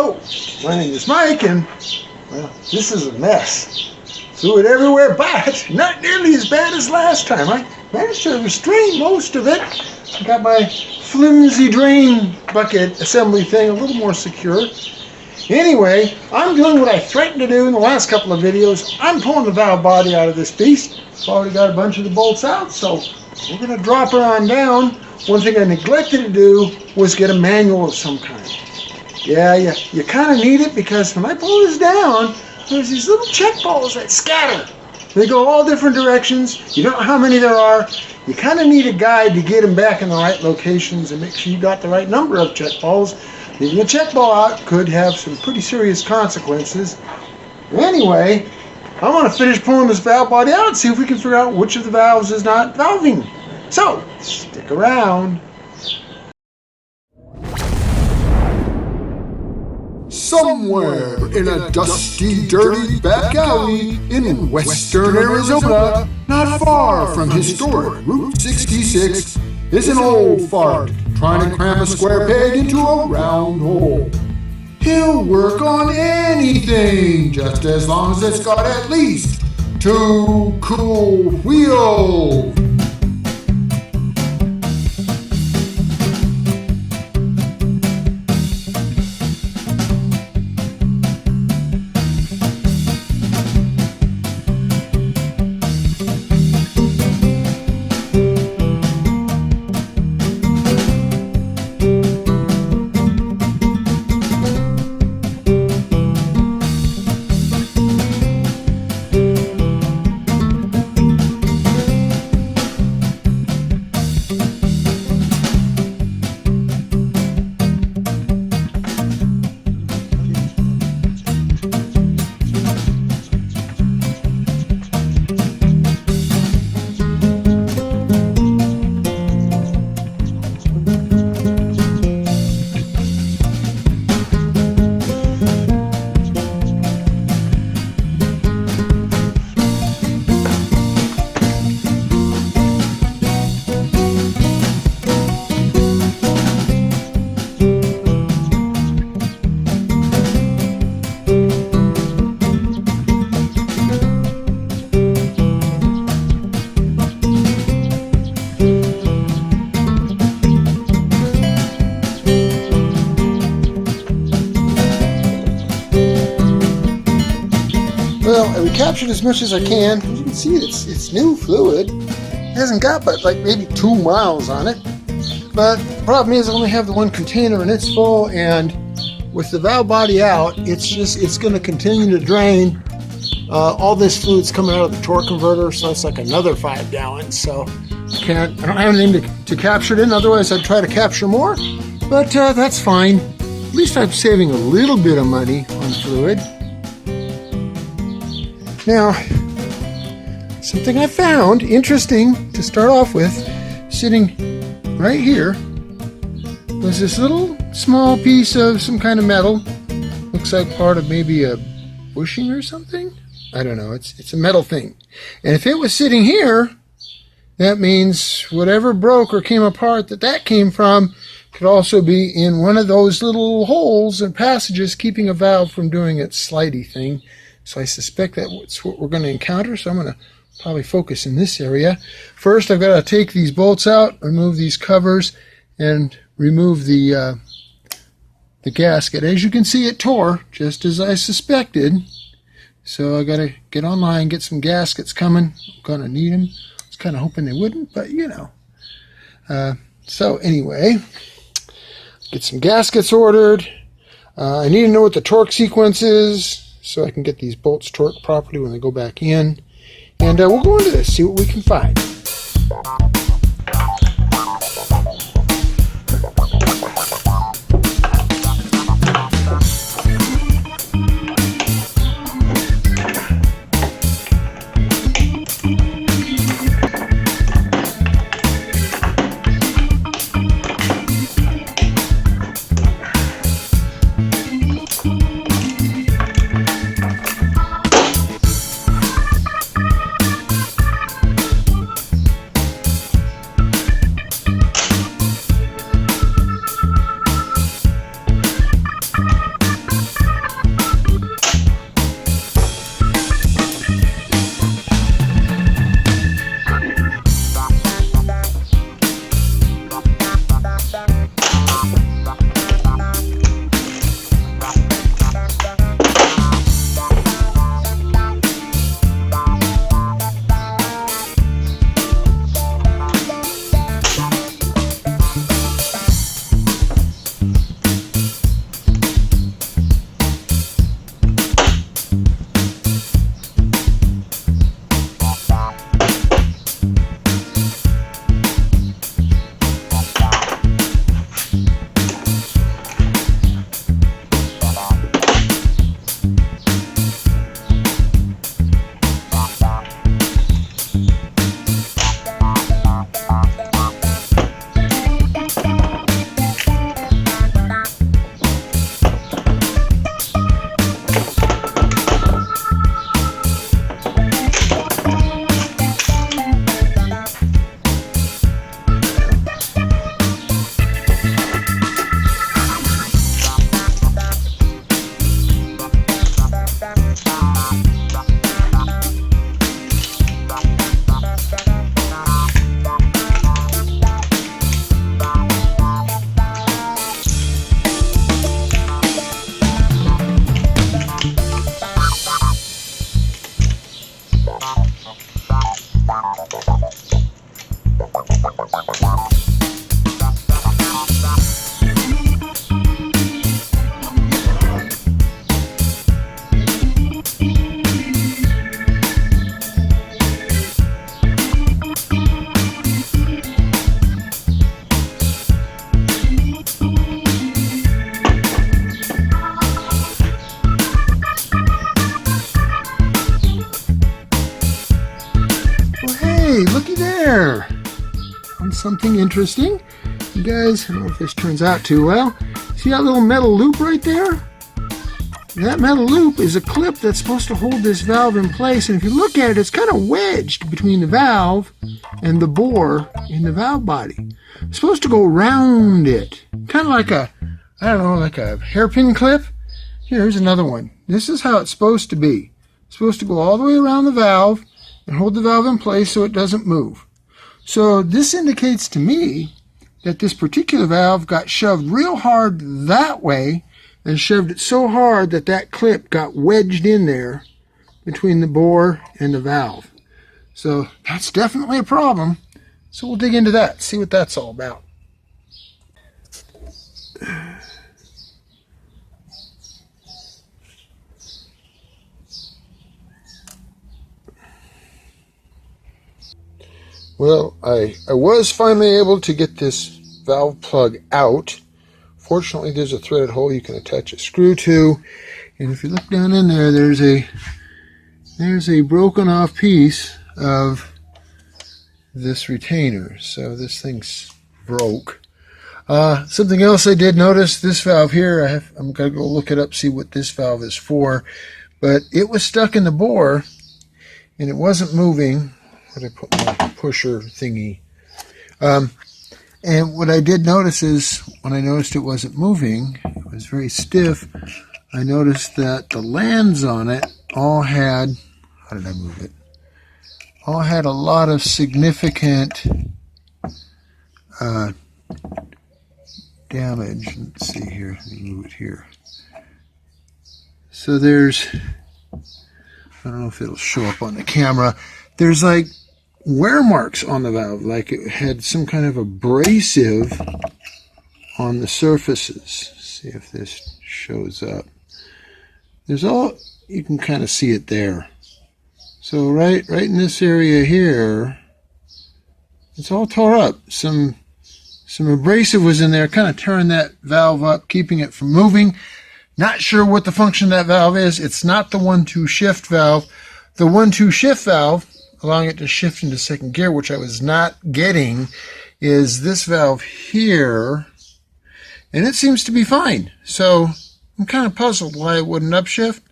Hello, my name is Mike, and well, this is a mess. Fluid everywhere, but not nearly as bad as last time. I managed to restrain most of it. I got my flimsy drain bucket assembly thing a little more secure. Anyway, I'm doing what I threatened to do in the last couple of videos. I'm pulling the valve body out of this piece. I've already got a bunch of the bolts out, so we're going to drop her on down. One thing I neglected to do was get a manual of some kind. Yeah, you kind of need it, because when I pull this down, there's these little check balls that scatter. They go all different directions. You don't know how many there are. You kind of need a guide to get them back in the right locations and make sure you got the right number of check balls. Leaving a check ball out could have some pretty serious consequences. Anyway, I want to finish pulling this valve body out and see if we can figure out which of the valves is not valving. So, stick around. Somewhere in a dusty, dirty back alley in western Arizona, not far from historic Route 66, is an old fart trying to cram a square peg into a round hole. He'll work on anything, just as long as it's got at least 2 cool wheels. Well, I recaptured as much as I can. As you can see, it's new fluid. It hasn't got but like maybe 2 miles on it. But the problem is I only have the one container and it's full, and with the valve body out, it's going to continue to drain. All this fluid's coming out of the torque converter, so it's like another 5 gallons. So I don't have anything to capture it in. Otherwise, I'd try to capture more. But that's fine. At least I'm saving a little bit of money on fluid. Now, something I found interesting to start off with, sitting right here, was this little small piece of some kind of metal. Looks like part of maybe a bushing or something. I don't know. It's a metal thing. And if it was sitting here, that means whatever broke or came apart that came from could also be in one of those little holes and passages keeping a valve from doing its slidey thing. So I suspect that's what we're going to encounter. So I'm going to probably focus in this area. First, I've got to take these bolts out, remove these covers, and remove the gasket. As you can see, it tore, just as I suspected. So I got to get online, get some gaskets coming. I'm going to need them. I was kind of hoping they wouldn't, but you know. So anyway, get some gaskets ordered. I need to know what the torque sequence is, so I can get these bolts torqued properly when they go back in. And we'll go into this, see what we can find. found something interesting. You guys, I don't know if this turns out too well. See that little metal loop right there? That metal loop is a clip that's supposed to hold this valve in place, and if you look at it, it's kind of wedged between the valve and the bore in the valve body. It's supposed to go around it, kind of like a, I don't know, like a hairpin clip. Here's another one. This is how it's supposed to be. It's supposed to go all the way around the valve and hold the valve in place so it doesn't move. So this indicates to me that this particular valve got shoved real hard that way, and shoved it so hard that that clip got wedged in there between the bore and the valve. So that's definitely a problem. So we'll dig into that, see what that's all about. Well, I was finally able to get this valve plug out. Fortunately, there's a threaded hole you can attach a screw to, and if you look down in there, there's a broken off piece of this retainer. So this thing's broke. Something else I did notice, this valve here, I'm gonna go look it up, see what this valve is for, but it was stuck in the bore and it wasn't moving. Where did I put my pusher thingy? And what I did notice is, when I noticed it wasn't moving, it was very stiff, I noticed that the lands on it all had, how did I move it? All had a lot of significant damage. Let's see here, let me move it here. So there's, I don't know if it'll show up on the camera, there's like wear marks on the valve, like it had some kind of abrasive on the surfaces. Let's see if this shows up. There's all, you can kind of see it there. So right in this area here, it's all tore up. Some abrasive was in there, kind of tearing that valve up, keeping it from moving. Not sure what the function of that valve is. It's not the 1-2 shift valve. The 1-2 shift valve, allowing it to shift into second gear, which I was not getting, is this valve here, and it seems to be fine. So I'm kind of puzzled why it wouldn't upshift.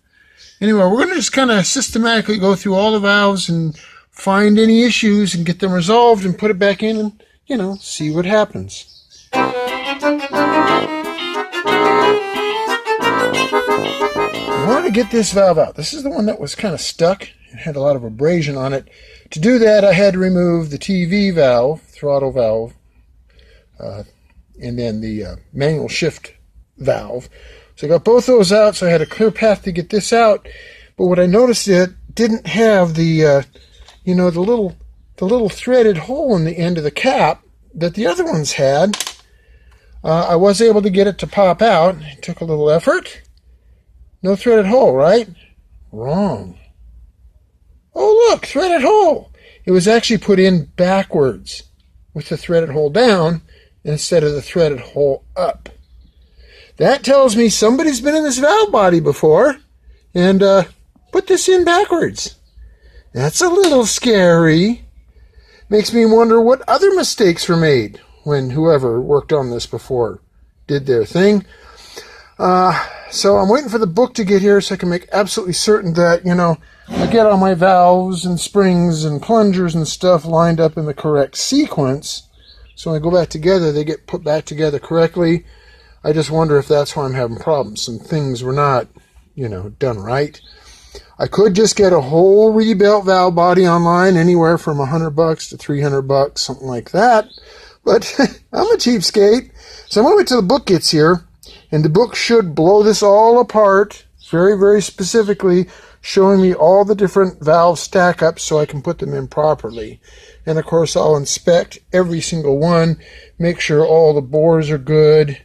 Anyway, we're going to just kind of systematically go through all the valves and find any issues and get them resolved and put it back in and, you know, see what happens. I wanted to get this valve out. This is the one that was kind of stuck. It had a lot of abrasion on it. To do that, I had to remove the TV valve, throttle valve, and then the manual shift valve. So I got both those out, so I had a clear path to get this out. But what I noticed, it didn't have the, you know, the little threaded hole in the end of the cap that the other ones had. I was able to get it to pop out. It took a little effort. No threaded hole, right? Wrong. Oh, look, threaded hole. It was actually put in backwards with the threaded hole down instead of the threaded hole up. That tells me somebody's been in this valve body before and put this in backwards. That's a little scary. Makes me wonder what other mistakes were made when whoever worked on this before did their thing. So I'm waiting for the book to get here so I can make absolutely certain that, you know, I get all my valves and springs and plungers and stuff lined up in the correct sequence. So when I go back together, they get put back together correctly. I just wonder if that's why I'm having problems. Some things were not, you know, done right. I could just get a whole rebuilt valve body online, anywhere from $100 to $300, something like that. But I'm a cheapskate. So I'm going to wait till the book gets here. And the book should blow this all apart, very, very specifically, showing me all the different valve stack-ups so I can put them in properly. And of course, I'll inspect every single one, make sure all the bores are good.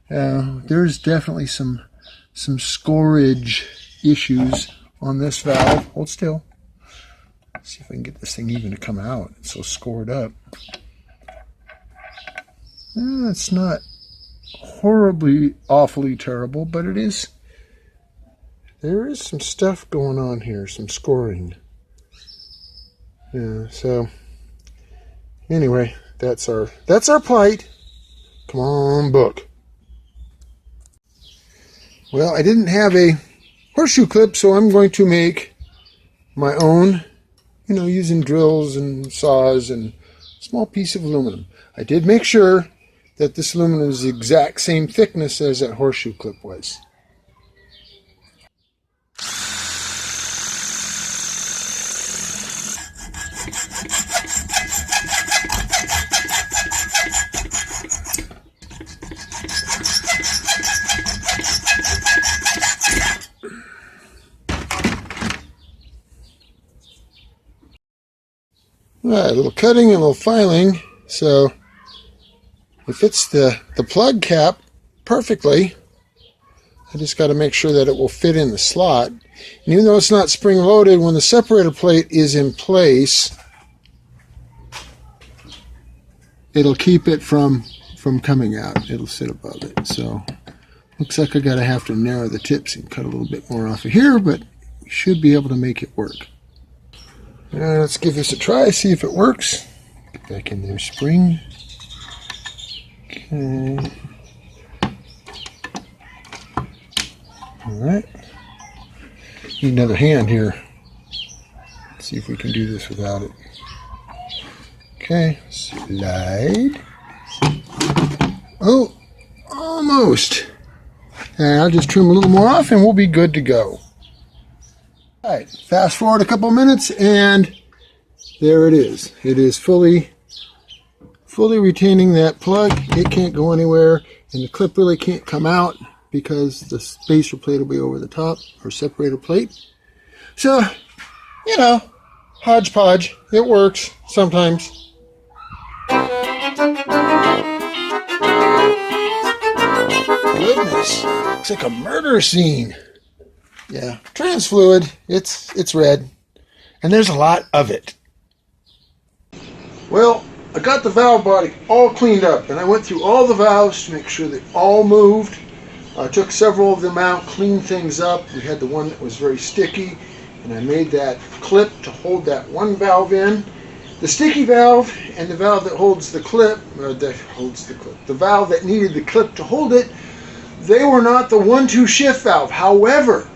There's definitely some scorage issues on this valve. Hold still. Let's see if I can get this thing even to come out. It's so scored up. It's not horribly, awfully terrible, but it is. There is some stuff going on here, some scoring. Yeah, so anyway, that's our plight. Come on, book. Well, I didn't have a horseshoe clip, so I'm going to make my own, using drills and saws and a small piece of aluminum. I did make sure that this aluminum is the exact same thickness as that horseshoe clip was. Alright, a little cutting and a little filing, so it fits the plug cap perfectly. I just got to make sure that it will fit in the slot. And even though it's not spring loaded, when the separator plate is in place, it'll keep it from coming out. It'll sit above it. So looks like I gotta have to narrow the tips and cut a little bit more off of here, but we should be able to make it work. Let's give this a try, see if it works. Get back in there, spring. Okay. Alright. Need another hand here. Let's see if we can do this without it. Okay, slide. Oh, almost. And I'll just trim a little more off and we'll be good to go. Alright, fast forward a couple minutes and there it is. It is fully retaining that plug. It can't go anywhere and the clip really can't come out because the spacer plate will be over the top, or separator plate. So, hodgepodge. It works sometimes. Goodness, looks like a murder scene. Yeah, trans fluid, it's red, and there's a lot of it. Well, I got the valve body all cleaned up, and I went through all the valves to make sure they all moved. I took several of them out, cleaned things up. We had the one that was very sticky, and I made that clip to hold that one valve in. The sticky valve and the valve that holds the clip, the valve that needed the clip to hold it, they were not the 1-2 shift valve. However,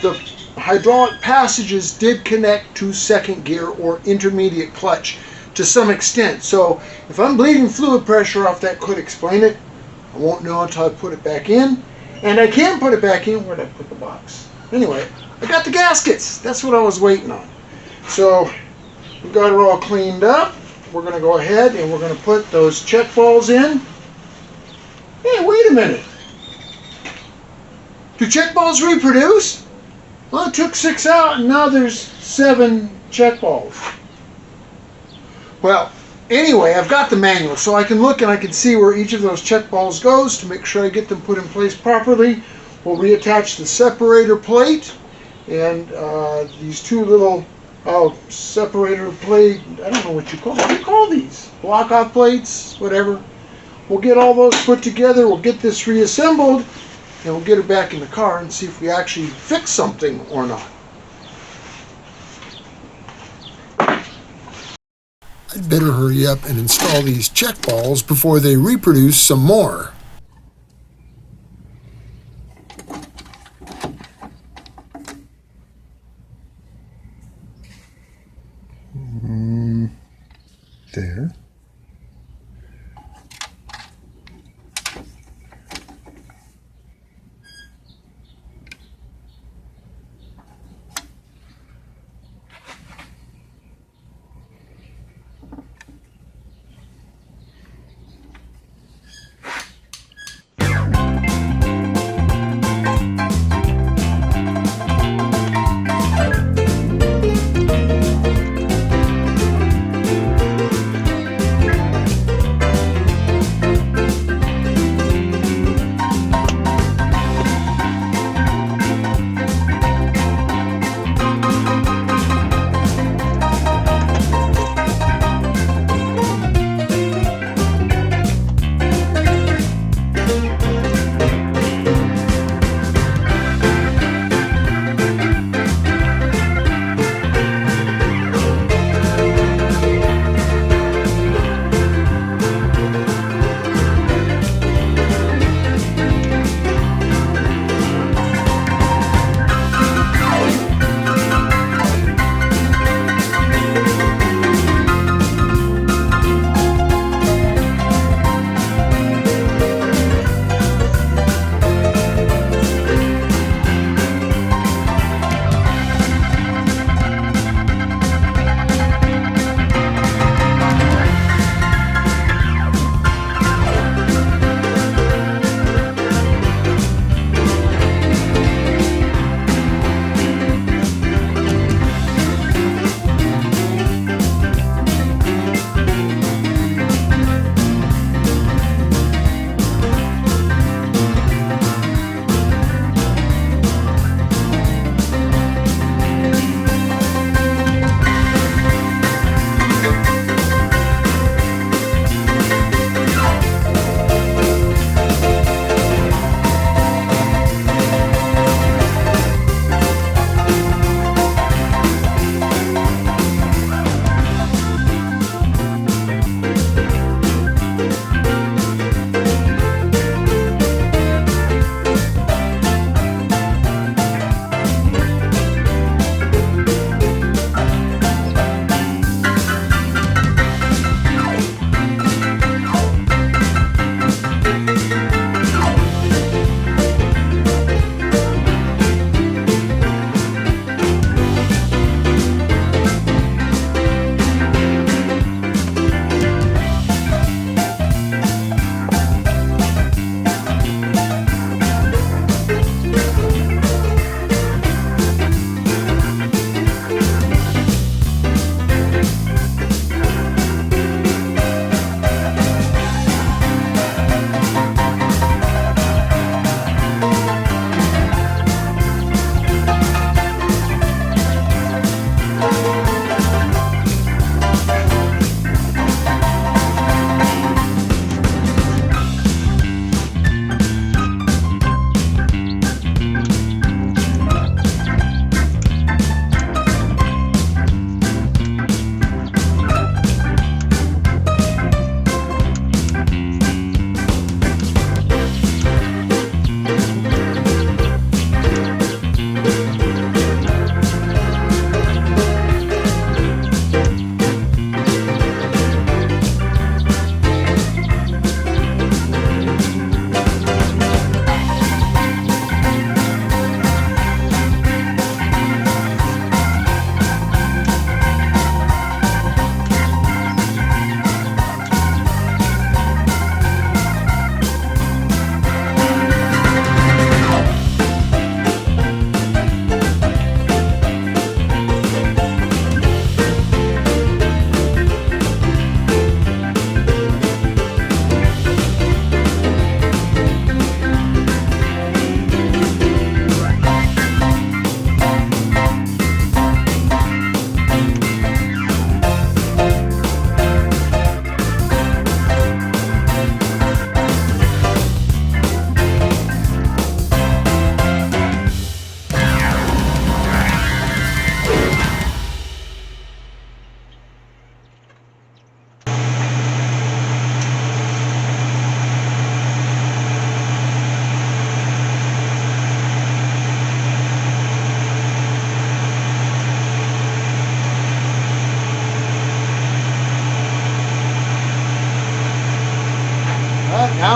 the hydraulic passages did connect to second gear or intermediate clutch to some extent. So if I'm bleeding fluid pressure off, that could explain it. I won't know until I put it back in. And I can put it back in. Where'd I put the box? Anyway, I got the gaskets. That's what I was waiting on. So we got it all cleaned up. We're going to go ahead and we're going to put those check balls in. Hey, wait a minute. Do check balls reproduce? Well, it took 6 out and now there's 7 check balls. Well, anyway, I've got the manual so I can look and I can see where each of those check balls goes to make sure I get them put in place properly. We'll reattach the separator plate and these two little separator plate, I don't know what you call these? Block off plates, whatever. We'll get all those put together, we'll get this reassembled, and we'll get it back in the car and see if we actually fix something or not. I'd better hurry up and install these check balls before they reproduce some more. There.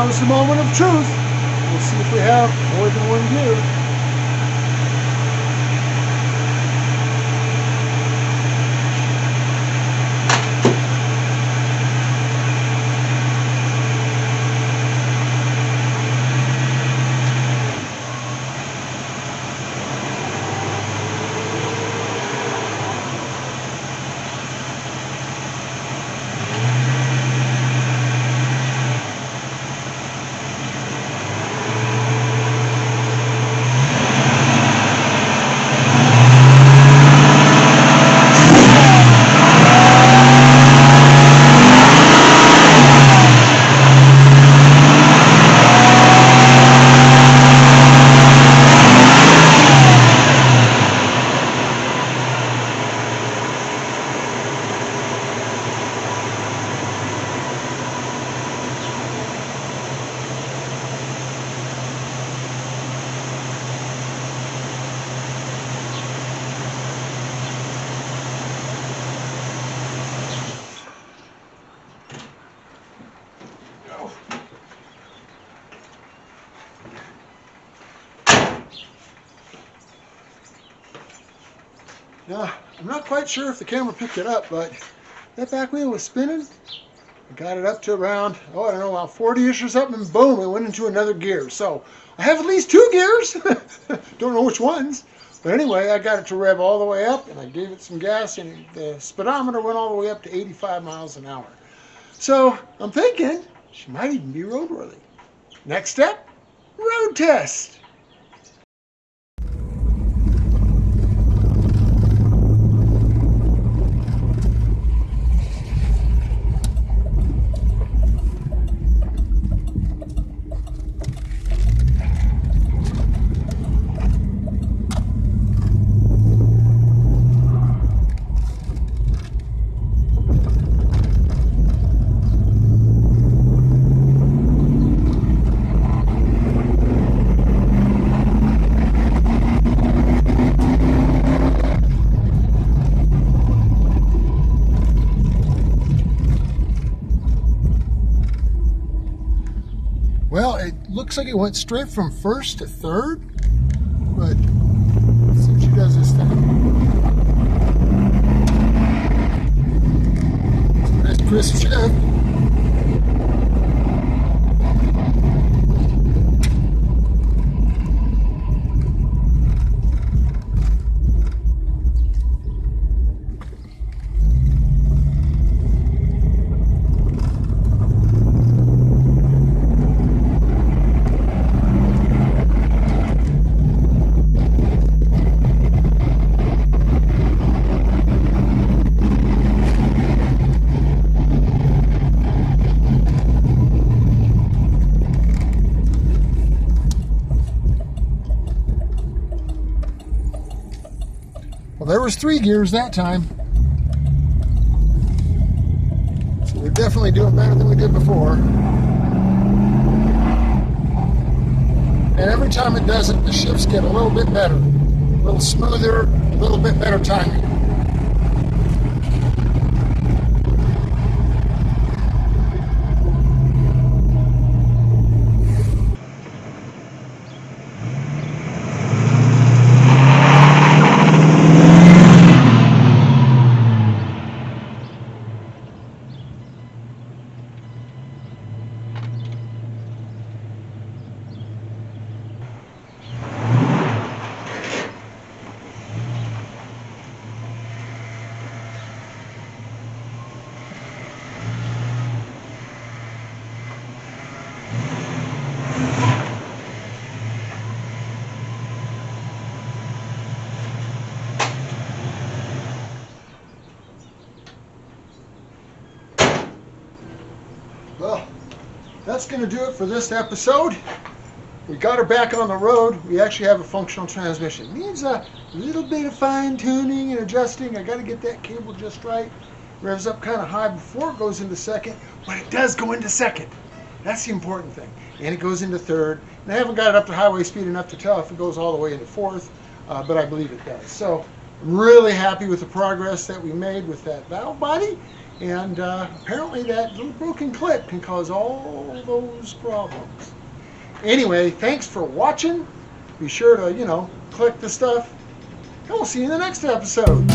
now's the moment of truth. We'll see if we have more than one gear. Now, I'm not quite sure if the camera picked it up, but that back wheel was spinning. I got it up to around, I don't know, about 40-ish or something, and boom, it went into another gear. So I have at least 2 gears. Don't know which ones. But anyway, I got it to rev all the way up, and I gave it some gas, and the speedometer went all the way up to 85 miles an hour. So I'm thinking she might even be roadworthy. Next step, road test. Well, it looks like it went straight from first to third, but let's see what she does this time. Nice crisp shift. Well, there was 3 gears that time. So we're definitely doing better than we did before. And every time it does it, the shifts get a little bit better. A little smoother, a little bit better timing. Well, that's going to do it for this episode. We got her back on the road. We actually have a functional transmission. It needs a little bit of fine tuning and adjusting. I got to get that cable just right. Revs up kind of high before it goes into second, but it does go into second. That's the important thing. And it goes into third. And I haven't got it up to highway speed enough to tell if it goes all the way into fourth, but I believe it does. So I'm really happy with the progress that we made with that valve body. And apparently that little broken clip can cause all those problems. Anyway, thanks for watching. Be sure to, click the stuff. And we'll see you in the next episode.